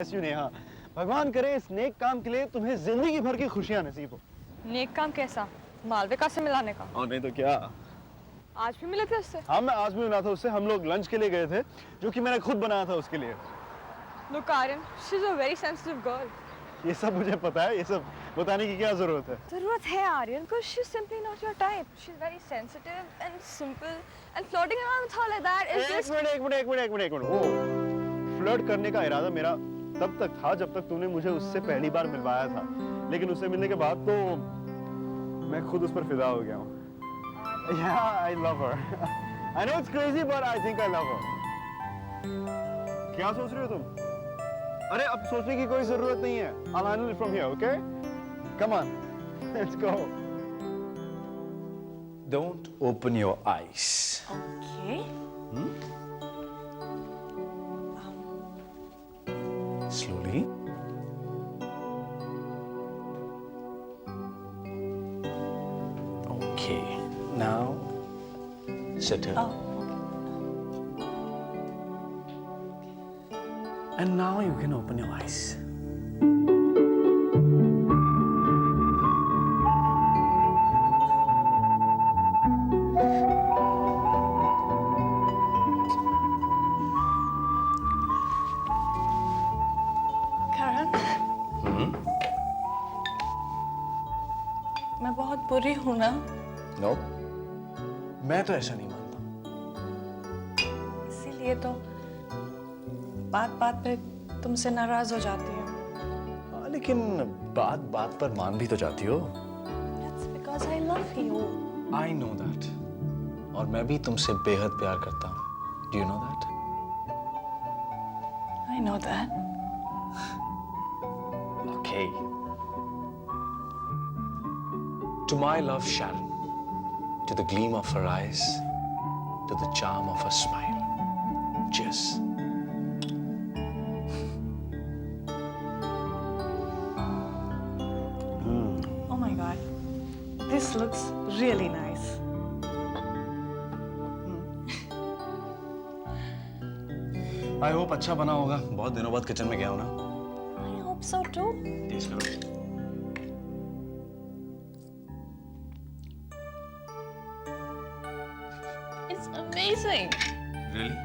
नेहा, भगवान करे इस नेक काम के लिए तुम्हें जिंदगी भर की खुशियां नसीब हो। नेक काम कैसा? मालविका से मिलाने का? और नहीं तो क्या। आज भी मिले थे उससे? हाँ, मैं आज भी मिला था उससे। हम लोग लंच के लिए गए थे, जो कि मैंने खुद बनाया था उसके लिए। Look, Aryan, she's a very sensitive girl. ये सब मुझे पता है, ये सब बताने की क्या जरूरत है। जरूरत है Aryan, because she's simply not your type. She's very sensitive and simple, and flirting around with her like that is just. एक मिनट। वो फ्लर्ट करने का इरादा मेरा तब तक था जब तक तूने मुझे उससे पहली बार मिलवाया था, लेकिन उससे मिलने के बाद तो मैं खुद उस पर फिदा हो गया हूँ। Yeah, I love her. I know it's crazy, but I think I love her. क्या सोच रहे हो तुम? अरे अब सोचने की कोई जरूरत नहीं है। I'll handle it from here, okay? Come on, let's go. Don't open your eyes. Okay. Slowly. Okay. Now, sit here. And now you can open your eyes. करण, मैं बहुत बुरी हूं ना? No. मैं तो ऐसा नहीं मानता। इसीलिए तो बात बात पे तुमसे नाराज हो जाती हूँ। हाँ, लेकिन बात बात पर मान भी तो जाती हो। That's because I love you. I know that. और मैं भी तुमसे बेहद प्यार करता हूँ। Do you know that? I know that. Okay. To my love, Sharon, to the gleam of her eyes, to the charm of her smile. Cheers. Oh my God. This looks really nice. I hope अच्छा बना होगा। बहुत दिनों बाद kitchen में गया हूँ ना। I hope so too. Test करो। It's amazing. Really?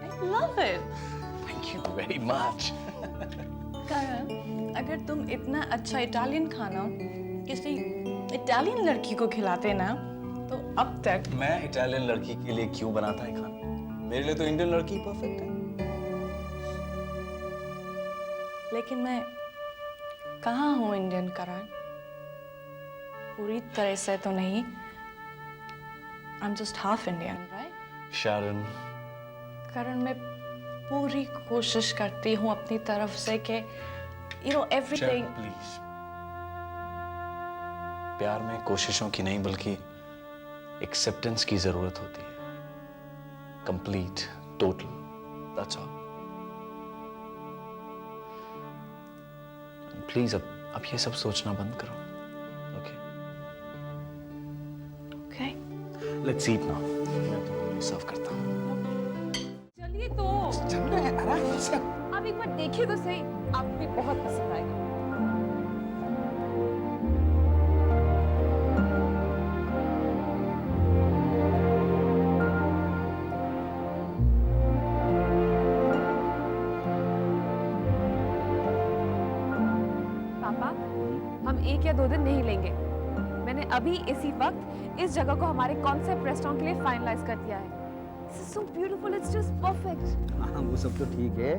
I love it. Thank you very much. करण, अगर तुम इतना अच्छा इटालियन खाना किसी इटालियन लड़की को खिलाते ना, तो अब तक मैं इटालियन लड़की के लिए क्यों बनाता है खाना? मेरे लिए तो इंडियन लड़की परफेक्ट है। लेकिन मैं कहाँ हूँ इंडियन करण? पूरी तरह से तो नहीं। I'm just half Indian, right? Sharon, करण, मैं पूरी कोशिश करती हूँ अपनी तरफ से कि everything. Sharon, please. प्यार में कोशिशों की नहीं बल्कि एक्सेप्टेंस की जरूरत होती है। Complete, total, that's all. Please अब ये सब सोचना बंद करो। Okay? Okay. Let's eat now. मैं तुम्हें सर्व करता हूँ। चलिए तो। आप एक बार देखिए तो सही, आपको भी बहुत पसंद आएगा। पापा, हम 1 या 2 दिन नहीं लेंगे। मैंने अभी इसी वक्त इस जगह को हमारे कॉन्सेप्ट रेस्टोरेंट के लिए फाइनलाइज कर दिया है। This is so beautiful, it's just perfect. हाँ, वो सब तो ठीक है।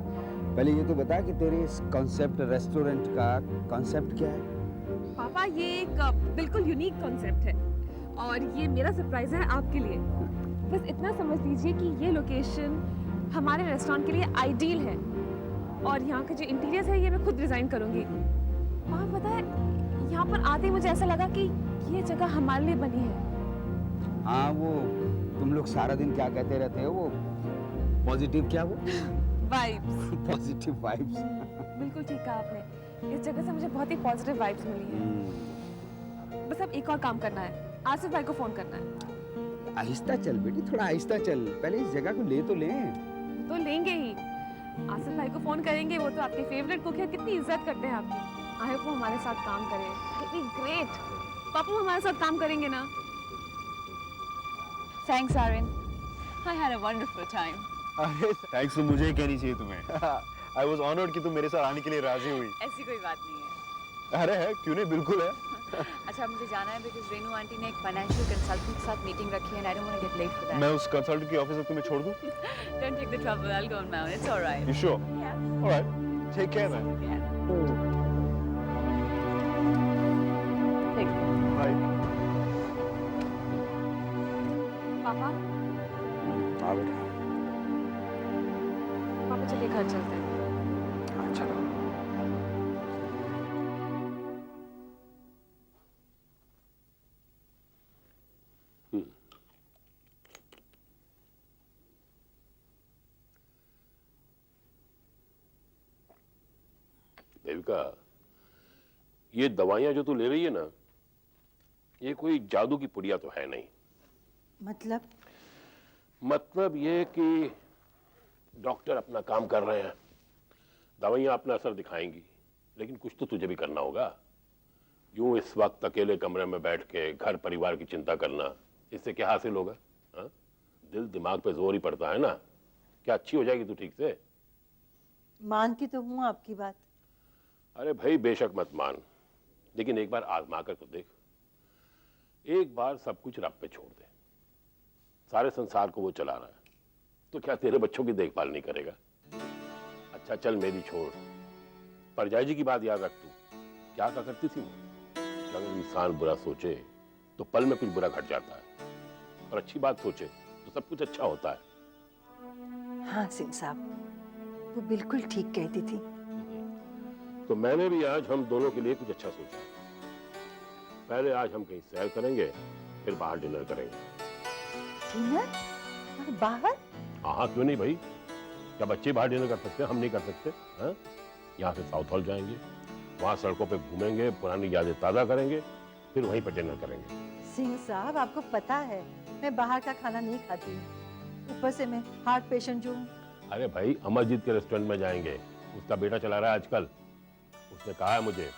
पहले ये तो बता कि तेरे इस कॉन्सेप्ट रेस्टोरेंट का कॉन्सेप्ट क्या है? पापा, ये एक बिल्कुल यूनिक कॉन्सेप्ट है और ये मेरा सरप्राइज है आपके लिए। बस इतना समझ लीजिए कि ये लोकेशन हमारे रेस्टोरेंट के लिए आइडियल है और यहाँ के जो इंटीरियर्स है ये मैं खुद डिजाइन करूँगी। पापा, पता है यहाँ पर आते ही मुझे ऐसा लगा कि ये जगह हमारे लिए बनी है। हाँ, वो तुम लोग सारा दिन क्या कहते रहते हो? वो पॉजिटिव क्या वो? वाइब्स। Positive vibes. बिल्कुल ठीक कहा आपने। इस जगह से मुझे बहुत ही पॉजिटिव वाइब्स मिली है। बस अब एक और काम करना है, आसिफ भाई को फोन करना है। आहिस्ता चल बेटी, थोड़ा आहिस्ता चल। पहले इस जगह को ले तो लें। तो लेंगे ही, आसिफ भाई को फोन करेंगे, वो तो आपके फेवरेट कुक है, कितनी इज्जत करते हैं आपकी। आई होप वो हमारे साथ काम करे। It be great. पापा हमारे साथ काम करेंगे ना? Thanks, Aryan. I had a wonderful time. अरे थैंक्स तो मुझे ही कहनी चाहिए तुम्हें। आई वाज ऑनर्ड कि तुम मेरे साथ आने के लिए राजी हुई। ऐसी कोई बात नहीं है। अरे है, क्यों नहीं, बिल्कुल है। अच्छा मुझे जाना है बिकॉज़ रेनू आंटी ने एक फाइनेंशियल कंसल्टेंट के साथ मीटिंग रखी है and I don't want to get late for that. मैं उस कंसल्टेंट के ऑफिस में तुम्हें छोड़ दूं? Don't take the trouble. I'll go on my own. It's all right. You sure? Yeah. All right. Take care then. Yeah. Take care. Bye. पापा, हाँ बेटा, पापा चलिए घर चलते हैं। हाँ चलो। देविका, ये दवाइयां जो तू ले रही है ना, ये कोई जादू की पुड़िया तो है नहीं। मतलब ये कि डॉक्टर अपना काम कर रहे हैं, दवाइयां अपना असर दिखाएंगी, लेकिन कुछ तो तुझे भी करना होगा। यूं इस वक्त अकेले कमरे में बैठ के घर परिवार की चिंता करना, इससे क्या हासिल होगा? हाँ? दिल दिमाग पे जोर ही पड़ता है ना। क्या अच्छी हो जाएगी तू ठीक से? मानती तो हूँ आपकी बात। अरे भाई बेशक मत मान, लेकिन एक बार आजमा कर तो देख। एक बार सब कुछ रब पे छोड़ दे। सारे संसार को वो चला रहा है, तो क्या तेरे बच्चों की देखभाल नहीं करेगा? अच्छा चल मेरी छोड़, परजाई जी की बात याद रख। तू क्या करती थी वो? कि अगर इंसान बुरा सोचे तो पल में कुछ बुरा घट जाता है, और अच्छी बात सोचे तो सब कुछ अच्छा होता है। हाँ सिंह साहब, वो बिल्कुल ठीक कहती थी। तो मैंने भी आज हम दोनों के लिए कुछ अच्छा सोचा। पहले आज हम कहीं सैर करेंगे, फिर बाहर डिनर करेंगे। डिनर? और बाहर? हाँ क्यों नहीं भाई, क्या बच्चे बाहर डिनर कर सकते हैं, हम नहीं कर सकते? हाँ? यहाँ से साउथ हॉल जाएंगे, वहाँ सड़कों पे घूमेंगे, पुरानी यादें ताज़ा करेंगे, फिर वहीं पर डिनर करेंगे। सिंह साहब आपको पता है मैं बाहर का खाना नहीं खाती हूँ, ऊपर से मैं हार्ट पेशेंट जो हूँ। अरे भाई अमरजीत के रेस्टोरेंट में जाएंगे, उसका बेटा चला रहा है आजकल। उसने कहा है मुझे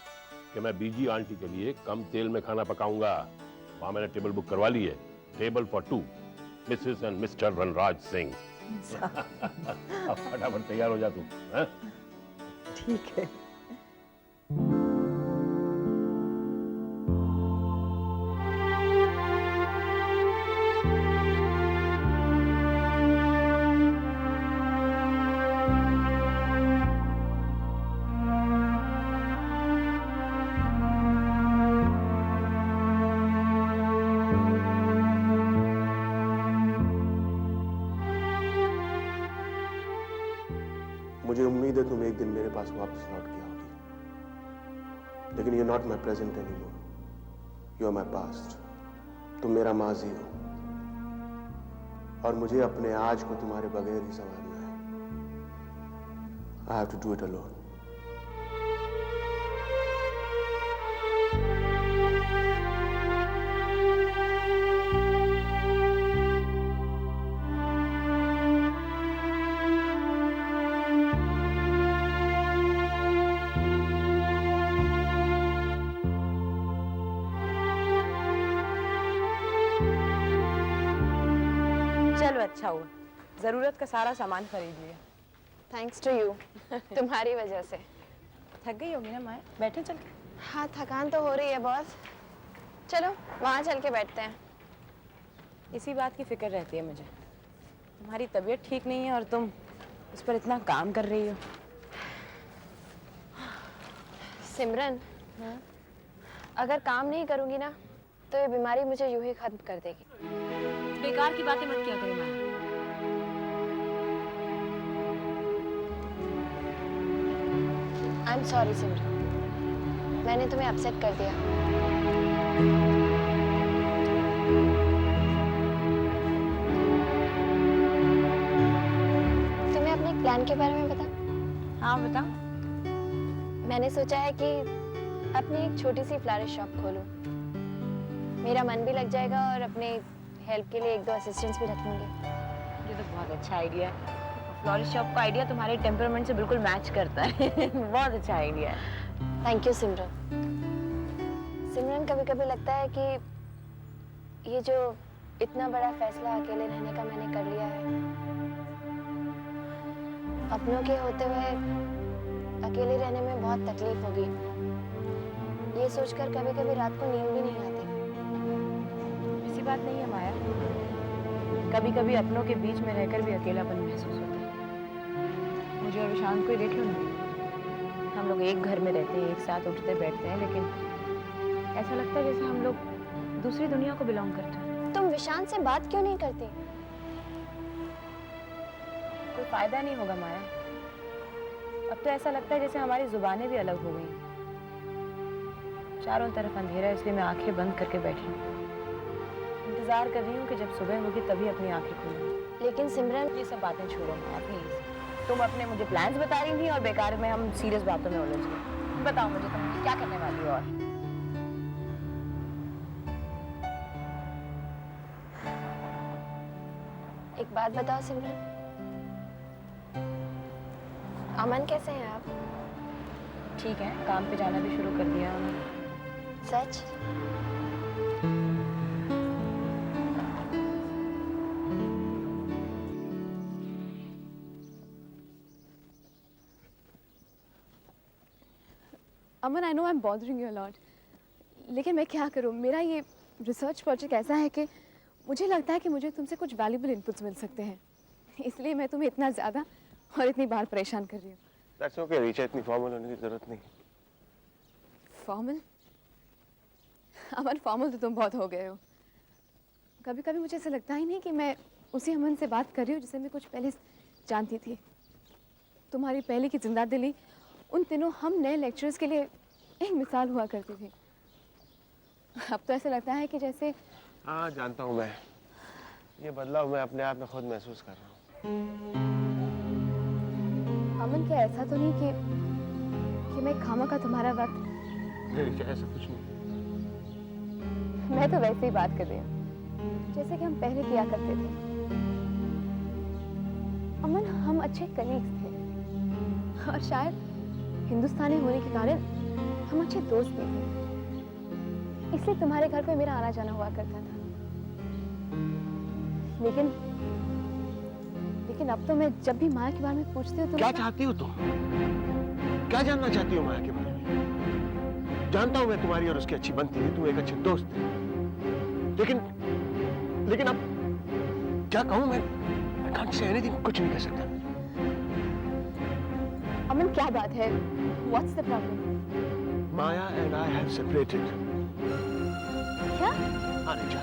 कि मैं बीजी आंटी के लिए कम तेल में खाना पकाऊंगा। वहाँ मैंने टेबल बुक करवा ली है, table for 2, Mrs and Mr Ranraj Singh. अब फटाफट तैयार हो जा तू। हाँ? ठीक है। मुझे उम्मीद है तुम एक दिन मेरे पास वापस लौट के आओगी, लेकिन you not my present anymore, you are my past. तुम मेरा माजी हो, और मुझे अपने आज को तुम्हारे बगैर ही संभालना है। I have to do it alone. चलो अच्छा हुआ, जरूरत का सारा सामान खरीद लिया। Thanks to you. तुम्हारी वजह से। थक गई होगी ना माया, बैठे चल के। हाँ थकान तो हो रही है बॉस। चलो वहाँ चल के बैठते हैं। इसी बात की फिक्र रहती है मुझे, तुम्हारी तबीयत ठीक नहीं है और तुम उस पर इतना काम कर रही हो। सिमरन, अगर काम नहीं करूँगी ना तो ये बीमारी मुझे यूं ही खत्म कर देगी। बेकार की बातें मत किया करो माया। आई एम सॉरी सिमरन, मैंने तुम्हें अपसेट कर दिया। तुम्हें अपने प्लान के बारे में पता? हाँ बता। मैंने सोचा है कि अपनी एक छोटी सी फ्लारिश शॉप खोलूं। मेरा मन भी लग जाएगा और अपने हेल्प के लिए 1-2 असिस्टेंट्स भी रख लूंगी। ये तो बहुत अच्छा आइडिया है। फ्लोरिस्ट शॉप का आइडिया तुम्हारे टेम्परामेंट से बिल्कुल मैच करता है। बहुत अच्छा आइडिया है। थैंक यू सिमरन। सिमरन कभी कभी लगता है कि ये जो इतना बड़ा फैसला अकेले रहने का मैंने कर लिया है, अपनों के होते हुए अकेले रहने में बहुत तकलीफ होगी। ये सोचकर कभी कभी रात को नींद भी नहीं आती। ऐसी बात नहीं है माया, कभी कभी अपनों के बीच में रहकर भी अकेलापन महसूस होता है। मुझे और विशांत को ही देख लो ना, हम लोग एक घर में रहते हैं, एक साथ उठते बैठते हैं, लेकिन ऐसा लगता है जैसे हम लोग दूसरी दुनिया को बिलोंग करते हैं। तुम विशांत से बात क्यों नहीं करती? कोई फायदा नहीं होगा माया, अब तो ऐसा लगता है जैसे हमारी जुबानें भी अलग हो गई। चारों तरफ अंधेरा है, इसलिए मैं आंखें बंद करके बैठी हूँ। इंतजार कर रही हूँ कि जब सुबह होगी तभी अपनी आंखें खोलूँ। लेकिन सिमरन, ये सब बातें छोड़ो माया प्लीज। तुम अपने मुझे प्लान्स बता रही थी और बेकार में हम सीरियस बातों में उलझ गए। बताओ मुझे तुम क्या करने वाली हो? और एक बात बताओ सिमरन, अमन कैसे हैं आप? ठीक है, काम पे जाना भी शुरू कर दिया उन्होंने। सच? Aman, I know I am bothering you a lot, लेकिन मैं क्या करूँ? मेरा ये रिसर्च प्रोजेक्ट ऐसा है कि मुझे लगता है कि मुझे तुमसे कुछ वैल्यूबल इनपुट्स मिल सकते हैं, इसलिए मैं तुम्हें इतना ज़्यादा और इतनी बार परेशान कर रही हूँ। That's okay, रीचा, इतनी फॉर्मल होने की जरूरत नहीं। फॉर्मल? अमन, फॉर्मल तो तुम बहुत हो गए हो। कभी कभी मुझे ऐसा लगता ही नहीं कि मैं उसी अमन से बात कर रही हूँ जिसे मैं कुछ पहले जानती थी। तुम्हारी पहले की जिंदा दिली, उन दिनों हम नए लेक्चरर्स के लिए एक मिसाल हुआ करती थी। अब तो ऐसा लगता है कि जैसे... हाँ, जानता हूँ मैं। ये बदलाव मैं अपने आप में खुद महसूस कर रहा हूँ। अमन, क्या ऐसा तो नहीं कि मैं खामखा तुम्हारा वक्त... नहीं, ऐसा कुछ नहीं। मैं तो वैसे ही बात कर रही हूँ जैसे कि हम पहले किया करते थे। अमन, हम अच्छे कलीग्स थे और शायद हिंदुस्तानी होने के कारण हम अच्छे दोस्त भी थे, इसलिए तुम्हारे घर पे मेरा आना जाना हुआ करता था। लेकिन अब तो मैं जब भी माया के बारे में पूछती हूँ तो... क्या चाहती हो तुम? क्या जानना चाहती हो माया के बारे में? जानता हूँ मैं तुम्हारी और उसकी अच्छी बनती थी, तुम एक अच्छे दोस्त थे, लेकिन अब क्या कहूँ मैं? I can't say anything, कुछ नहीं कह सकता। अमन, क्या बात है? What's the problem? Maya and I have separated. क्या? हाँ रीचा,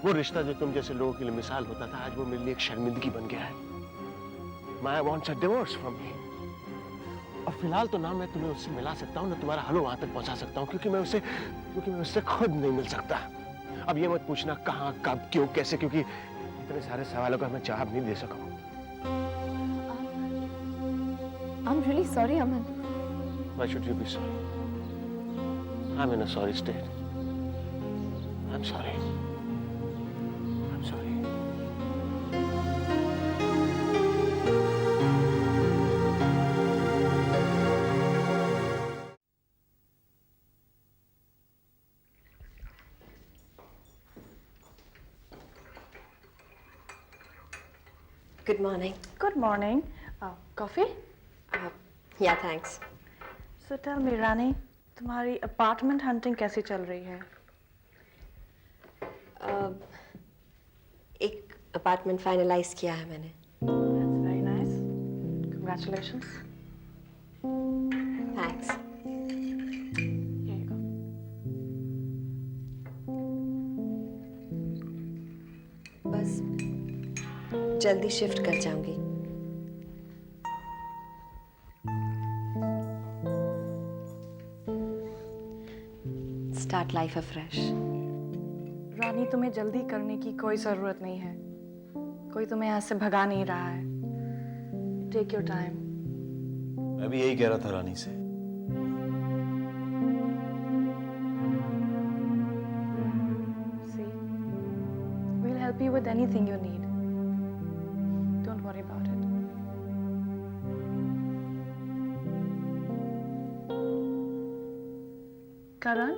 वो रिश्ता जो तुम जैसे लोगों के लिए मिसाल होता था, आज वो मेरे लिए एक शर्मिंदगी बन गया है। Maya wants a divorce from me. और फिलहाल तो ना मैं तुम्हें उससे मिला सकता हूँ, ना तुम्हारा हलो वहां तक पहुंचा सकता हूँ, क्योंकि मैं उससे खुद नहीं मिल सकता। अब ये मत पूछना कहाँ, कब, क्यों, कैसे, क्योंकि इतने सारे सवालों का मैं जवाब नहीं दे सका। I'm really sorry, Aman. Why should you be sorry? I'm in a sorry state. I'm sorry. I'm sorry. Good morning. Good morning. Coffee? Yeah, thanks. So tell me, Rani, तुम्हारी अपार्टमेंट हंटिंग कैसी चल रही है? एक apartment finalise किया है मैंने। That's very nice. Congratulations. Thanks. Here you go. बस जल्दी शिफ्ट कर जाऊंगी। Start life afresh. रानी, तुम्हें जल्दी करने की कोई जरूरत नहीं है। कोई तुम्हें यहाँ से भगा नहीं रहा है। Take your time. मैं भी यही कह रहा था रानी से। See, we'll help you with anything you need. Don't worry about it. Karan,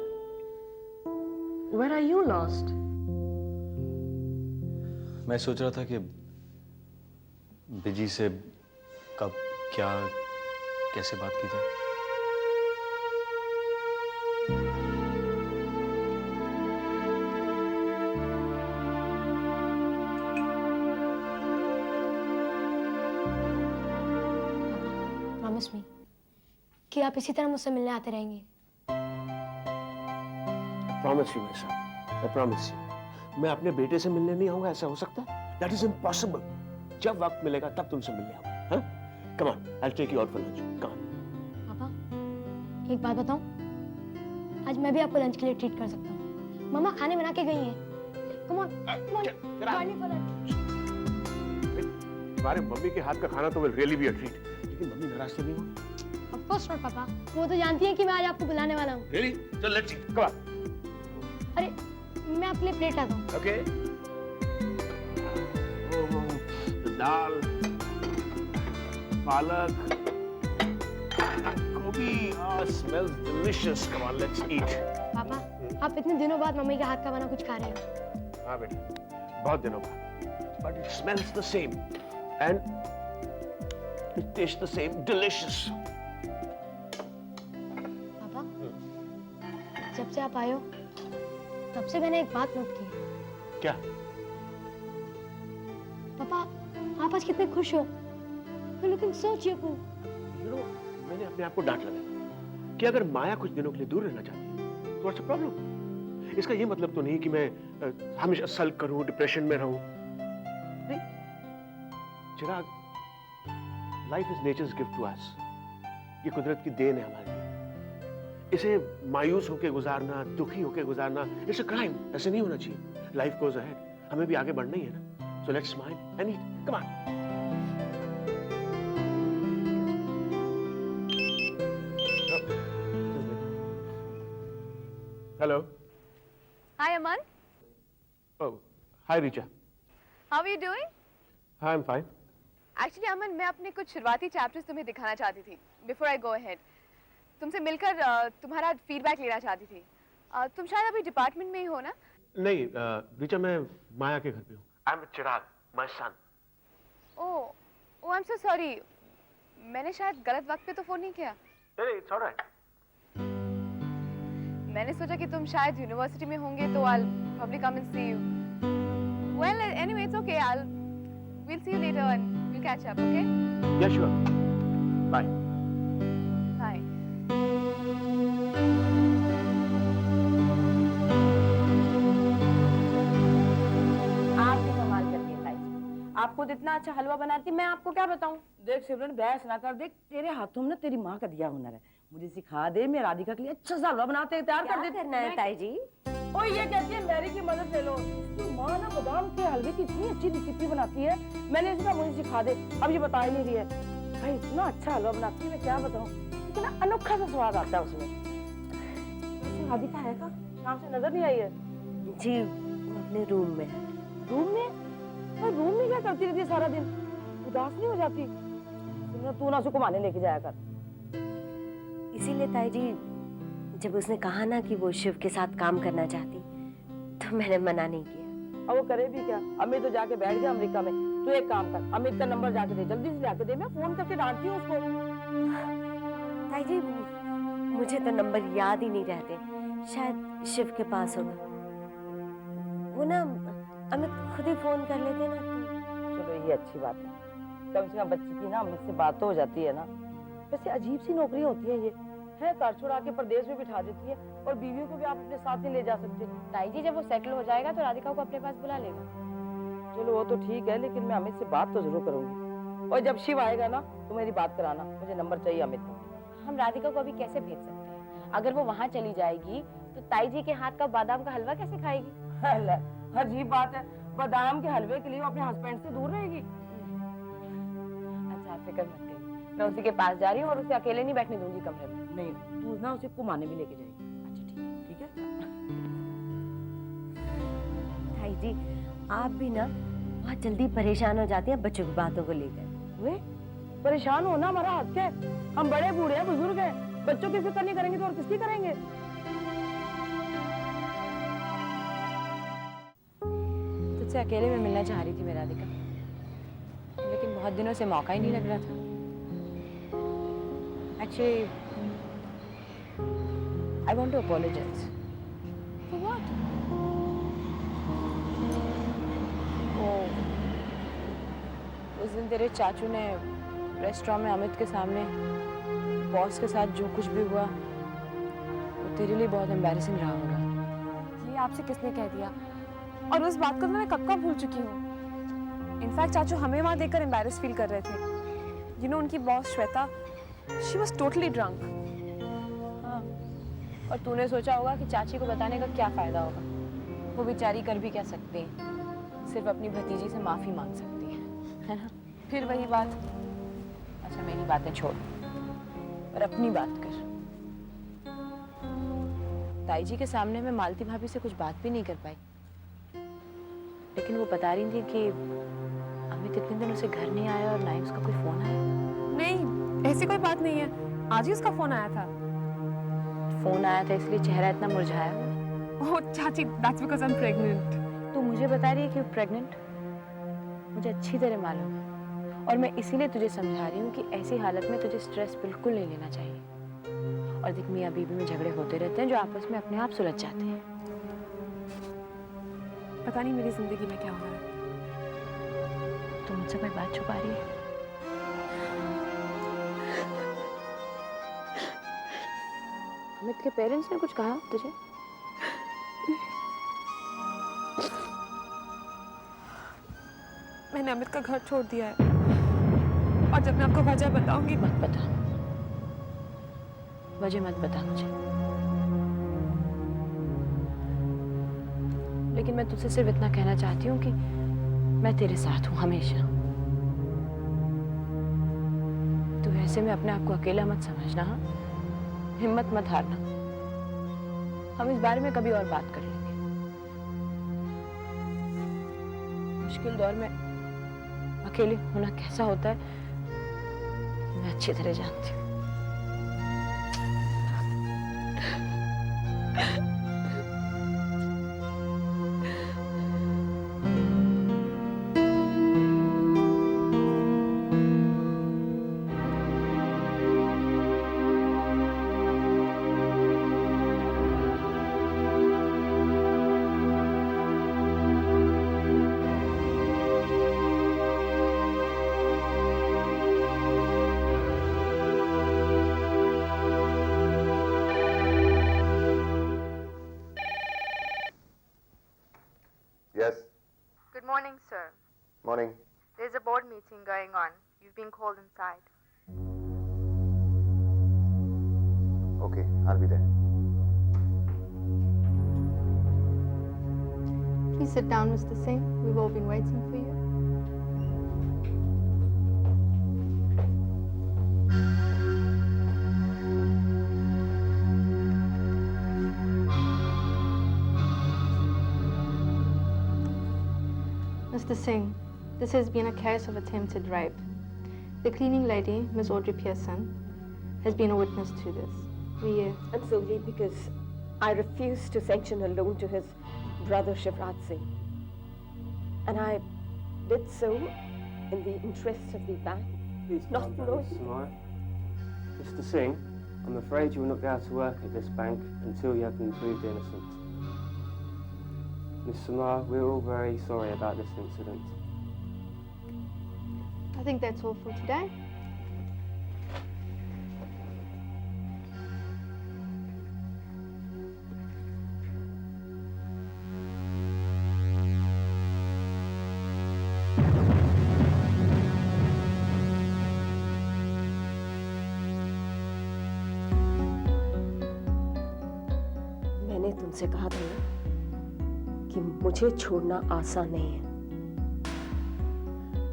where are you lost? मैं सोच रहा था कि बिजी से कब क्या कैसे बात की जाए। प्रॉमिस मी कि आप इसी तरह मुझसे मिलने आते रहेंगे। Promise you my son, I promise you. मैं अपने बेटे से मिलने नहीं आऊंगा, ऐसा हो सकता है? That is impossible. जब वक्त मिलेगा तब तुमसे मिलने आऊंगा। हाँ, come on, I will take you out for lunch. Come on. पापा एक बात बताऊं, आज मैं भी आपको लंच के लिए ट्रीट कर सकता हूँ। मम्मा खाने बना के गई हैं। Come on come on, join me for lunch. तुम्हारे मम्मी के हाथ का खाना तो will really be a treat, लेकिन मम्मी नाराज तो नहीं होगी? ऑफ कोर्स नॉट पापा, वो तो जानती है कि मैं आज आपको बुलाने वाला हूँ। रियली? चल लेट्स ईट, कम ऑन। अरे मैं आपके लिए प्लेट लाता हूँ। ओके। दाल, पालक, गोभी, smells delicious. Come on, let's eat. पापा आप इतने दिनों बाद मम्मी के हाथ का बना कुछ खा रहे हो। हाँ बेटा, बहुत दिनों बाद। But it smells the same and it tastes the same. Delicious. पापा जब से आप आए हो तब से मैंने एक बात नोट की है। क्या? पापा आप आज कितने खुश हो। You're looking so cheerful. You know, मैंने अपने आप को डांट लगाया कि अगर माया कुछ दिनों के लिए दूर रहना चाहती है तो what's the problem? इसका ये मतलब तो नहीं कि मैं हमेशा सल्क करूं, डिप्रेशन में रहूं। नहीं, Chirag, life is nature's gift to us. ये कुदरत की देन है हमारे लिए। इसे मायूस होकर गुजारना, दुखी होकर गुजारना, इट्स अ क्राइम। ऐसे नहीं होना चाहिए। लाइफ गोज अहेड, हमें भी आगे बढ़ना ही है ना। So let's smile and eat, come on. Hello. Hi Aman, oh, hi Richa. how are you doing? I am fine. Actually Aman, मैं अपने कुछ शुरुआती चैप्टर्स तुम्हें दिखाना चाहती थी। Before I go ahead, तुमसे मिलकर तुम्हारा फीडबैक लेना चाहती थी। तुम शायद अभी डिपार्टमेंट में ही हो ना? नहीं रिचा, मैं माया के घर पे हूँ। I am with Chirag, my son. Oh I am so sorry, मैंने शायद गलत वक्त पे तो फोन नहीं किया। नहीं, इट्स ऑलराइट। मैंने सोचा कि तुम शायद यूनिवर्सिटी में होंगे तो I'll probably come and see you. Well, anyway, it's okay. We'll see you later and we'll catch up, okay? या श्योर, बाय। Bye. आप भी कमाल करती है ताई। आप खुद इतना अच्छा हलवा बनाती, मैं आपको क्या बताऊं। देख सिमरन, बहस ना कर। देख तेरे हाथों में ना तेरी माँ का दिया हुनर है। मुझे सिखा दे, मैं राधिका के लिए अच्छा सा हलवा बनाते तैयार कर देती। करना है ताई जी? और ये कहती है मैरी की मदद ले लो। इसकी माँ ना बादाम के हलवे की इतनी अच्छी रेसिपी बनाती है। मैंने इसका मुझे सिखा दे, अब ये बता ही नहीं रही है। भाई इतना अच्छा हलवा बनाती है, मैं क्या बताऊँ। इतना अनोखा सा स्वाद आता है उसमें। वैसे राधिका है का? शाम से नजर नहीं आई है। जी वो अपने रूम में है। रूम में? और रूम में क्या करती रहती है सारा दिन? उदास नहीं हो जाती? तू ना उसे घुमाने लेके जाया कर। इसीलिए ताई जी जब उसने कहा ना कि वो शिव के साथ काम करना चाहती तो मैंने मना नहीं किया। अब वो करे भी क्या? अमित तो जाके बैठ गया अमेरिका में। तू एक काम कर, अमित का नंबर जाके दे, जल्दी से जाके दे। मैं फोन करके डांटती हूँ उसको। ताई जी मुझे तो नंबर याद ही नहीं रहते, शायद शिव के पास होगा। वो ना अमित खुद ही फोन कर लेते ना तो। चलो ये अच्छी बात है, कम से कम बच्ची की ना अमित से बात तो हो जाती है ना। वैसे अजीब सी नौकरी होती है ये, है घर छुड़ा के प्रदेश में बिठा देती है और बीवियों को भी आप अपने साथ नहीं ले जा सकते। ताई जी जब वो सेटल हो जाएगा तो राधिका को अपने पास बुला लेगा। चलो वो तो ठीक है, लेकिन मैं अमित से बात तो जरूर करूंगी। और जब शिव आएगा ना तो मेरी बात कराना, मुझे नंबर चाहिए अमित का। हम राधिका को अभी कैसे भेज सकते हैं? अगर वो वहाँ चली जाएगी तो ताई जी के हाथ का बादाम का हलवा कैसे खाएगी? अजीब बात है, बादाम के हलवे के लिए वो अपने हस्बैंड से दूर रहेगी। अच्छा फिक्र मत करिए, मैं उसी के पास जा रही हूँ और उसे अकेले नहीं बैठने दूंगी कमरे में। नहीं, तू ना उसे घुमाने भी लेके जाएगी। अच्छा ठीक है। ताई जी आप भी ना बहुत जल्दी परेशान हो जाती हैं बच्चों की बातों को लेकर। वे परेशान होना हमारा हक है। हम बड़े बूढ़े हैं, बुजुर्ग हैं। बच्चों की फिक्र नहीं करेंगे तो और किसकी करेंगे? तुमसे अकेले में मिलना चाह रही थी मेरा राधिका, लेकिन बहुत दिनों से मौका ही नहीं लग रहा था। Actually I want to apologise. For what? उस दिन तेरे चाचू ने रेस्टोरेंट में अमित के सामने बॉस के साथ जो कुछ भी हुआ वो तेरे लिए बहुत एम्बैरेसिंग रहा होगा। ये आपसे किसने कह दिया? और उस बात को तो मैं कब का भूल चुकी हूँ। इनफैक्ट चाचू हमें वहाँ देखकर एम्बैरेस फील कर रहे थे। यू नो उनकी boss Shweta, she was totally drunk. हाँ, और तूने सोचा होगा कि चाची को बताने का क्या फायदा होगा। वो बेचारी कर भी क्या सकती है, सिर्फ अपनी भतीजी से माफी मांग सकती है ना? फिर वही बात। अच्छा मेरी बातें छोड़ और अपनी बात कर। ताई जी के सामने मैं मालती भाभी से कुछ बात भी नहीं कर पाई, लेकिन वो बता रही थी कि अमित इतने दिनों से घर नहीं आया और ना ही उसका कोई फोन आया। नहीं, ऐसी कोई बात नहीं है। आज ही उसका फोन आया था। फोन आया था इसलिए चेहरा इतना मुरझाया हुआ है? ओह चाची, that's because I'm pregnant. तू मुझे बता रही है कि प्रेग्नेंट? मुझे अच्छी तरह मालूम है, और मैं इसीलिए तुझे समझा रही हूँ कि ऐसी हालत में तुझे स्ट्रेस बिल्कुल नहीं लेना चाहिए। और देख, मियाँ बीवी में झगड़े होते रहते हैं जो आपस में अपने आप सुलझ जाते हैं। पता नहीं मेरी जिंदगी में क्या हो रहा है। तू मुझसे कोई बात छुपा रही है? अमित के पेरेंट्स ने कुछ कहा तुझे? मैंने अमित का घर छोड़ दिया है, और जब मैं आपको वजह बताऊंगी। मत बता, वजह मत बता मुझे। लेकिन मैं तुझसे सिर्फ इतना कहना चाहती हूँ कि मैं तेरे साथ हूँ हमेशा। तो ऐसे में अपने आप को अकेला मत समझना, हाँ? हिम्मत मत हारना। हम इस बारे में कभी और बात कर लेंगे। मुश्किल दौर में अकेले होना कैसा होता है मैं अच्छी तरह जानती हूँ। Yes. Good morning, sir. Morning. There's a board meeting going on. You've been called inside. Okay, I'll be there. Please sit down, Mr. Singh. We've all been waiting for you. Mr. Singh, this has been a case of attempted rape. The cleaning lady, Ms. Audrey Pearson, has been a witness to this. And solely because I refused to sanction a loan to his brother Shivraj Singh. And I did so in the interest of the bank. Please Not calm knowing. down, Samara. Mr. Singh, I'm afraid you will not be able to work at this bank until you have been proved innocent. Miss Samara, we're all very sorry about this incident. I think that's all for today. मैंने तुमसे कहा था ना कि मुझे छोड़ना आसान नहीं है।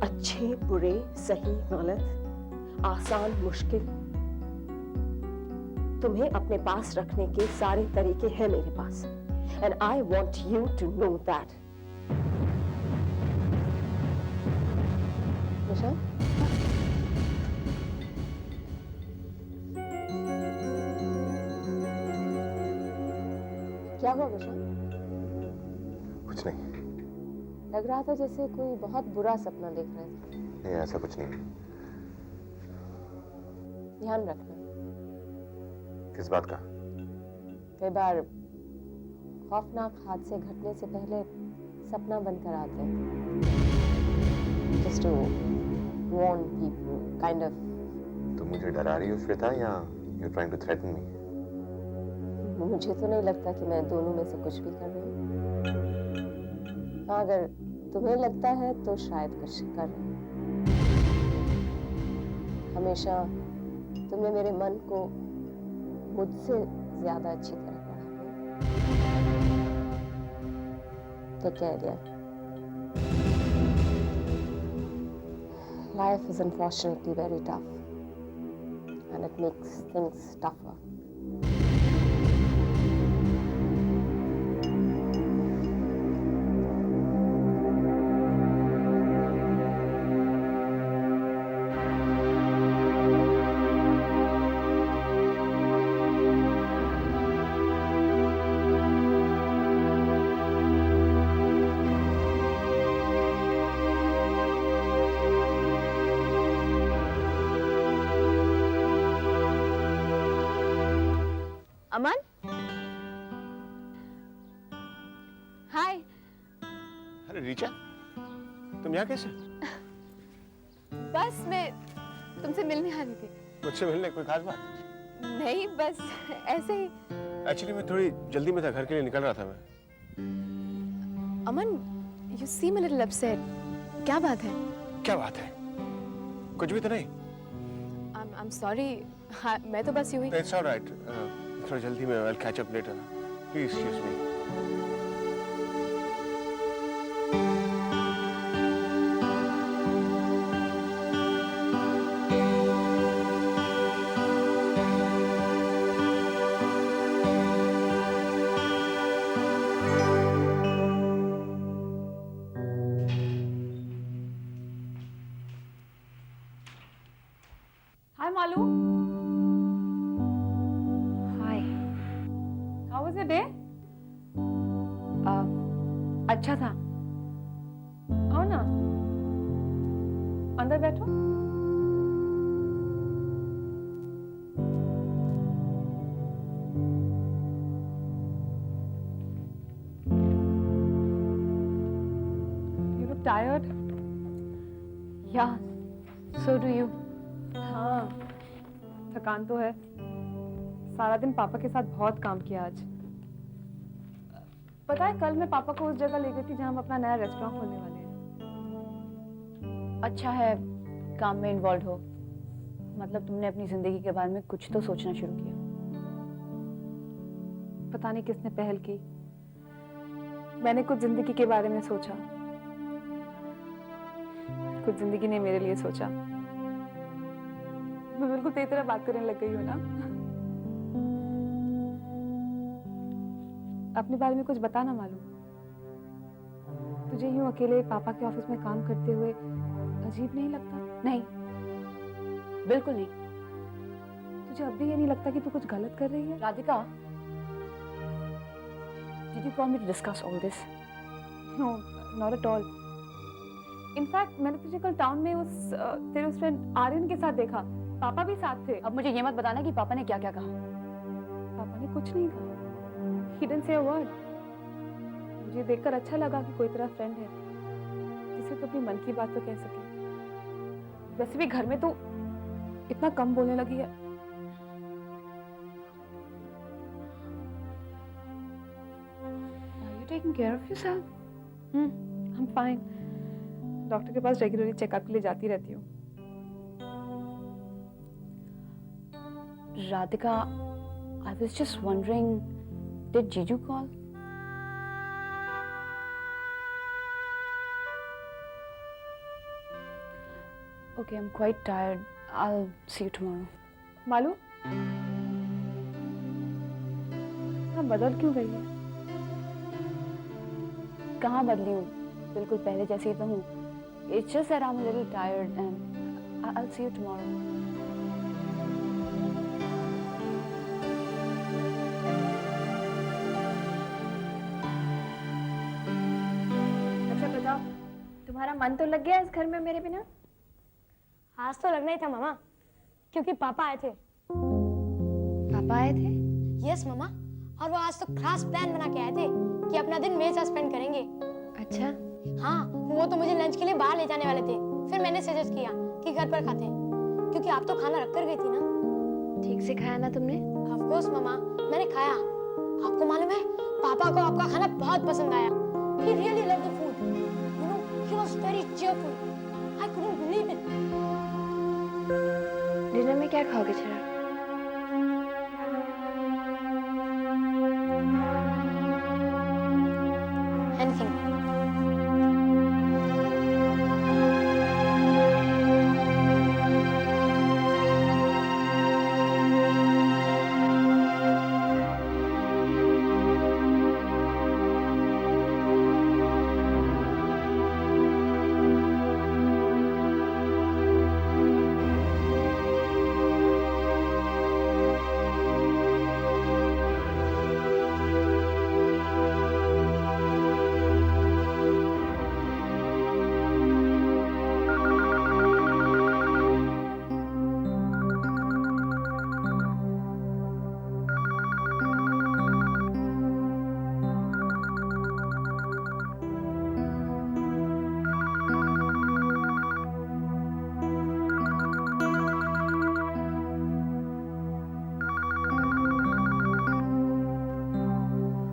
अच्छे बुरे सही गलत, आसान मुश्किल, तुम्हें अपने पास रखने के सारे तरीके हैं मेरे पास। And I want you to know that. निशा? क्या हुआ निशा? कुछ नहीं, लग रहा था जैसे कोई बहुत बुरा सपना देख रहे थे। नहीं, ऐसा कुछ नहीं। ध्यान रखना। किस बात का? कई बार खौफनाक हादसे घटने से पहले सपना बनकर आते हैं। Just to warn people, kind of. तुम मुझे डरा रही हो श्वेता, या you're trying to threaten me? मुझे तो नहीं लगता कि मैं दोनों में से कुछ भी कर रही हूँ। हाँ, अगर तुम्हें लगता है तो शायद कुछ कर रही हूँ। हमेशा तुमने मेरे मन को मुझसे ज्यादा अच्छी तरह पढ़ा। Take care, dear. Life is unfortunately very tough, and it makes things tougher. अमन, हाय। अरे रीचा, तुम यहाँ कैसे? बस मैं तुमसे मिलने आ रही थी। मुझसे मिलने कोई खास बात? नहीं, बस ऐसे ही। एक्चुअली मैं थोड़ी जल्दी में था, घर के लिए निकल रहा था मैं। अमन, you seem a little upset. क्या बात है? क्या बात है? कुछ भी तो नहीं? I'm sorry. हाँ, मैं तो बस यूं ही। It's all right. थोड़ा जल्दी में, I'll catch up later. Please excuse me. Hi, Malu. Hi. How was your day? अच्छा था। आओ ना, अंदर बैठो। You look tired. Yeah, so do you. हाँ, थकान तो है। सारा दिन पापा के साथ बहुत काम किया आज। पता है, कल मैं पापा को उस जगह ले गई थी जहाँ हम अपना नया रेस्टोरेंट खोलने वाले हैं। अच्छा है काम में इन्वॉल्व हो। मतलब तुमने अपनी जिंदगी के बारे में कुछ तो सोचना शुरू किया। पता नहीं किसने पहल की। मैंने कुछ जिंदगी के बारे में सोचा, कुछ जिंदगी ने मेरे लिए सोचा। मैं बिल्कुल तेरी तरह बात करने लग गई हूँ ना। अपने बारे में कुछ बता ना मालूम। तुझे यूं अकेले पापा के ऑफिस में काम करते हुए अजीब नहीं लगता? नहीं, बिल्कुल नहीं। तुझे अब भी ये नहीं लगता कि तू कुछ गलत कर रही है? Radhika, did you call me to discuss all this? No, not at all. In fact मैंने तुझे कल टाउन में तेरे उस फ्रेंड आर्यन के साथ देखा। पापा भी साथ थे। अब मुझे ये मत बताना कि पापा ने क्या क्या कहा। पापा ने कुछ नहीं कहा। He didn't say a word. मुझे देखकर अच्छा लगा कि कोई तेरा फ्रेंड है जिसे तो अपनी मन की बात तो कह सके। वैसे भी घर में तो इतना कम बोलने लगी है। Are you taking care of yourself? I'm fine. Doctor के पास रेगुलरली चेकअप के लिए जाती रहती हूँ। Radhika, I was just wondering, did Jiju call? Okay, I'm quite tired. I'll see you tomorrow. Malu, हाँ, बदल क्यों गई है? कहाँ बदली हूँ? बिल्कुल पहले जैसे ही तो हूँ. It's just that I'm a little tired and I'll see you tomorrow. अच्छा बेटा, तुम्हारा मन तो लग गया इस घर में मेरे बिना? आज तो लगना ही था मामा, क्योंकि पापा आए थे। पापा आए थे? यस मामा, और वो आज तो खास प्लान बना के आए थे कि अपना दिन मेरे साथ स्पेंड करेंगे। अच्छा। हाँ, वो तो मुझे लंच के लिए बाहर ले जाने वाले थे, फिर मैंने सजेस्ट किया कि घर पर खाते हैं, क्योंकि आप तो खाना रख कर गई थी ना। ठीक से खाया ना तुमने? ऑफ कोर्स मामा, मैंने खाया। आपको मालूम है, पापा को आपका खाना बहुत पसंद आया। He really loved the food. You know, he was very cheerful. I couldn't believe it. Dinner में क्या खाओगे चिराग? Anything.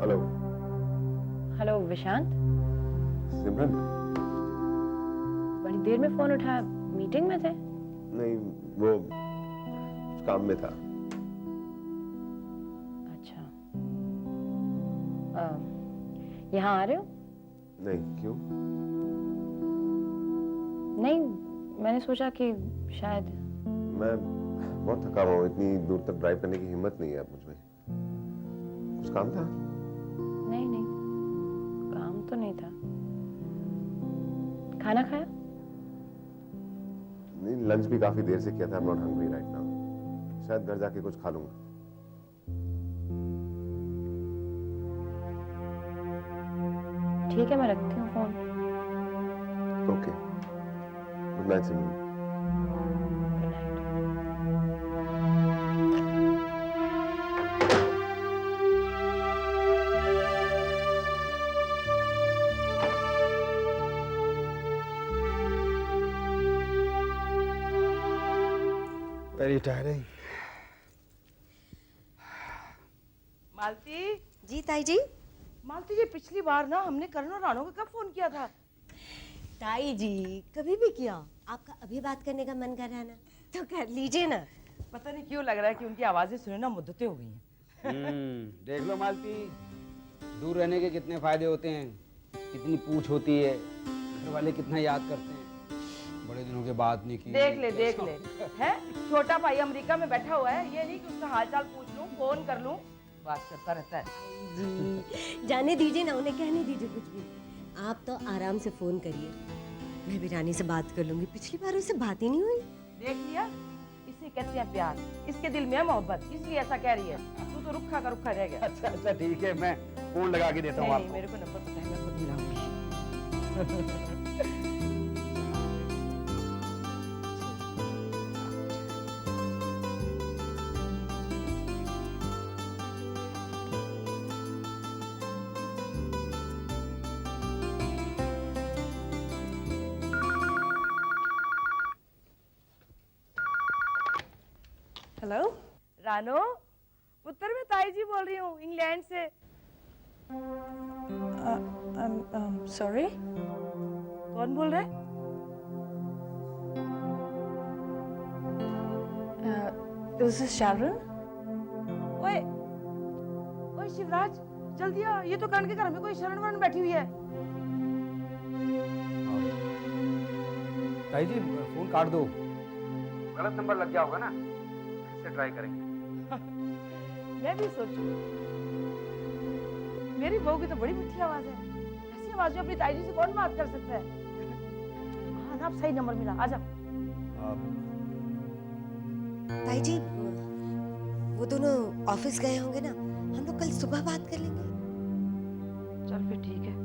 हेलो। हेलो विशांत, सिमरन? बड़ी देर में फोन उठाया, मीटिंग में थे? नहीं, वो कुछ काम में था। अच्छा। यहाँ आ रहे हो? नहीं, क्यों? नहीं, मैंने सोचा कि शायद। मैं बहुत थका हुआ हूँ, इतनी दूर तक ड्राइव करने की हिम्मत नहीं है अब मुझ में। कुछ काम था? नहीं नहीं, काम तो नहीं था। खाना खाया? नहीं, लंच भी काफी देर से किया था। I'm not hungry right now. शायद घर जाके कुछ खा लूंगा। ठीक है, मैं रखती हूँ phone. Okay, good night Simran. Very tiring. Malti ji ताई जी। मालती जी, पिछली बार ना हमने करण और रानो को कब फोन किया था? ताई जी कभी भी किया, आपका अभी बात करने का मन कर रहा है ना, तो कर लीजिए ना। पता नहीं क्यों लग रहा है कि उनकी आवाजें सुने ना मुद्दतें हो गई हैं। देख लो मालती, दूर रहने के कितने फायदे होते हैं, कितनी पूछ होती है, घर वाले कितना याद करते हैं। बड़े दिनों के बाद नहीं की। देख ले है, छोटा भाई अमेरिका में बैठा हुआ है, ये नहीं कि उसका हालचाल पूछ लूं, फोन कर लूं, बात करता रहता है। जी जाने दीजिए ना, उन्हें कहने दीजिए कुछ भी। आप तो आराम से फोन करिए, मैं भी रानी से बात कर लूंगी। पिछली बार उससे बात ही नहीं हुई। देख लिया, इसे कहते हैं प्यार, इसके दिल में है मोहब्बत, इसलिए ऐसा कह रही है। तू तो रुखा का रुखा रह गया। अच्छा ठीक है, मैं फोन लगा के देता हूँ नहीं, आपको। मेरे को नंबर पता है, मैं खुद मिलाऊंगी। हेलो रानो, पुत्र मैं ताई जी बोल रही हूँ इंग्लैंड से। सॉरी, कौन बोल रहा है? This is Sharan. ओए ओए शिवराज, जल्दी आ, ये तो कर्ण के घर में कोई शरण वरण बैठी हुई है। ताई जी फोन काट दो, गलत नंबर लग गया होगा ना, फिर से ट्राई करेंगे। मैं भी सोचूं, मेरी बहू की तो बड़ी मीठी आवाज है, ऐसी आवाज में अपनी ताई जी से कौन बात कर सकता है? हाँ ना, अब सही नंबर मिला, आ जाओ। ताई जी वो दोनों ऑफिस गए होंगे ना, हम लोग कल सुबह बात कर लेंगे। चल फिर ठीक है।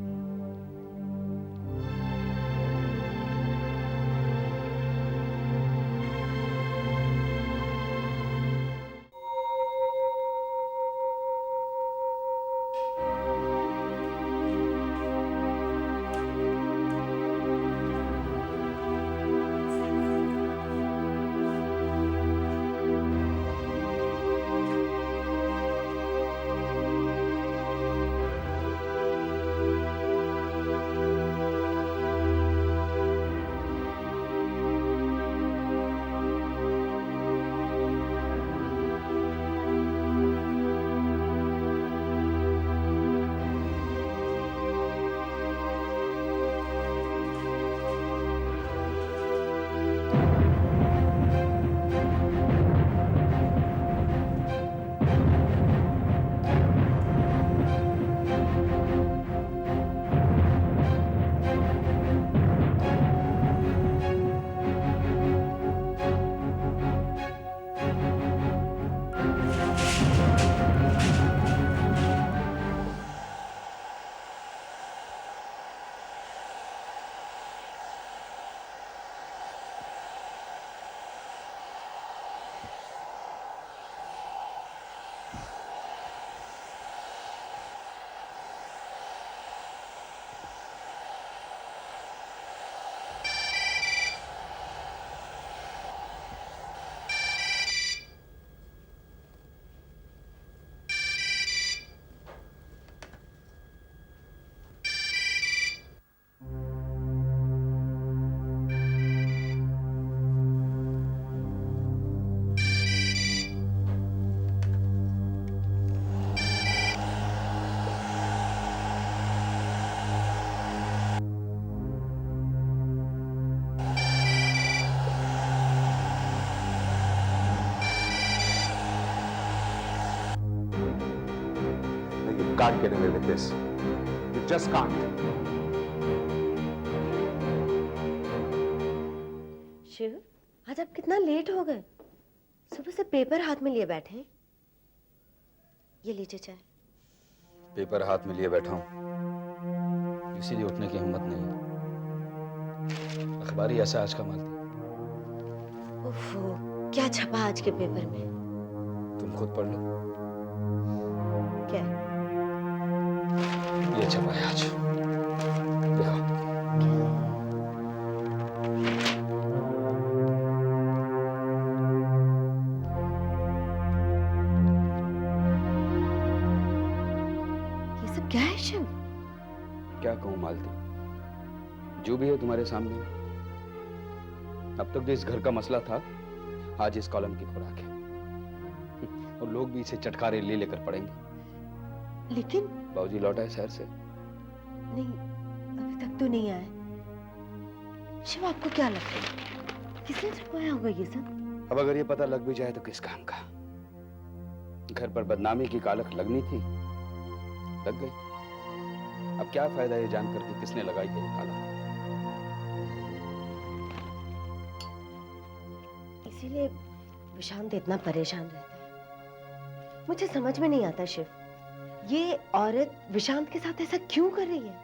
can't get away with this. You just can't. Shiv, आज आप कितना लेट हो गए? सुबह से पेपर हाथ में लिए बैठे हैं। ये लीजिए चाय। पेपर हाथ में लिए बैठा हूं, इसीलिए उठने की हिम्मत नहीं है। अखबारी ऐसा आज का माल थी। ओफो, क्या छपा आज के पेपर में? तुम खुद पढ़ लो। क्या? ये छपा है आज, देखो। ये सब क्या है शिव? क्या कहूं मालती, जो भी है तुम्हारे सामने। अब तक जो इस घर का मसला था, आज इस कॉलम की खुराक है। और लोग भी इसे चटकारे ले लेकर पढ़ेंगे। लेकिन बाबूजी लौटा है शहर से? नहीं, अभी तक तो नहीं आया। शिव, आपको क्या लगता है किसने छुपाया होगा ये सब? अब अगर ये पता लग भी जाए तो किस काम का? घर पर बदनामी की कालख लगनी थी, लग गई। अब क्या फायदा ये जानकर कि किसने लगाई है ये कालख? इसीलिए विशांत इतना परेशान रहता है। मुझे समझ में नहीं आता शिव, ये औरत विशांत के साथ ऐसा क्यों कर रही है?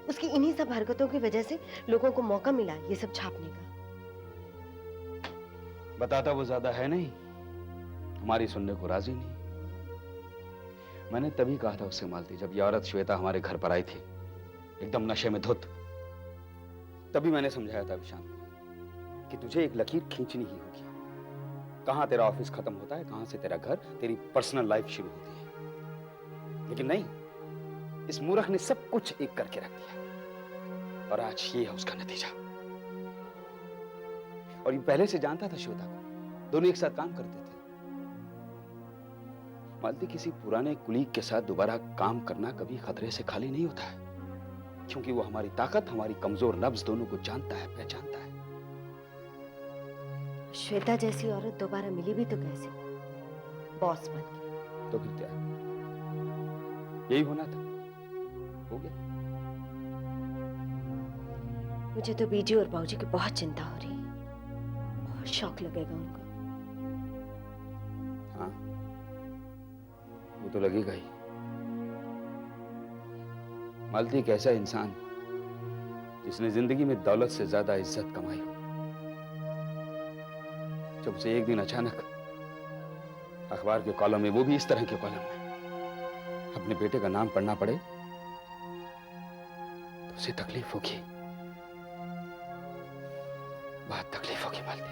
उसकी इन्हीं सब हरकतों की वजह से लोगों को मौका मिला ये सब छापने का। बताता वो ज्यादा है नहीं, हमारी सुनने को राजी नहीं। मैंने तभी कहा था उससे मालती, जब ये औरत श्वेता हमारे घर पर आई थी एकदम नशे में धुत, तभी मैंने समझाया था विशांत कि तुझे एक लकीर खींचनी ही होगी। कहां तेरा ऑफिस खत्म होता है, कहां से तेरा घर, तेरी पर्सनल लाइफ शुरू होती है। लेकिन नहीं, इस मूर्ख ने सब कुछ एक करके रख दिया और आज ये है उसका नतीजा। और ये पहले से जानता था श्वेता को, दोनों एक साथ काम करते थे। मालती, किसी पुराने कुलीग के साथ दोबारा काम करना कभी खतरे से खाली नहीं होता है, क्योंकि वो हमारी ताकत, हमारी कमजोर नब्ज दोनों को जानता है, पहचानता है। श्वेता जैसी औरत दोबारा मिली भी तो कैसे? बॉस बन के। तो फिर क्या, यही होना था, हो गया। मुझे तो बीजी और बाबूजी की बहुत चिंता हो रही है। बहुत शौक लगेगा उनको। हाँ, वो तो लगेगा ही। मालती एक ऐसा इंसान जिसने जिंदगी में दौलत से ज्यादा इज्जत कमाई हो, जब उसे एक दिन अचानक अखबार के कॉलम में, वो भी इस तरह के कॉलम में, अपने बेटे का नाम पढ़ना पड़े तो उसे तकलीफ होगी, बहुत तकलीफ होगी मालती।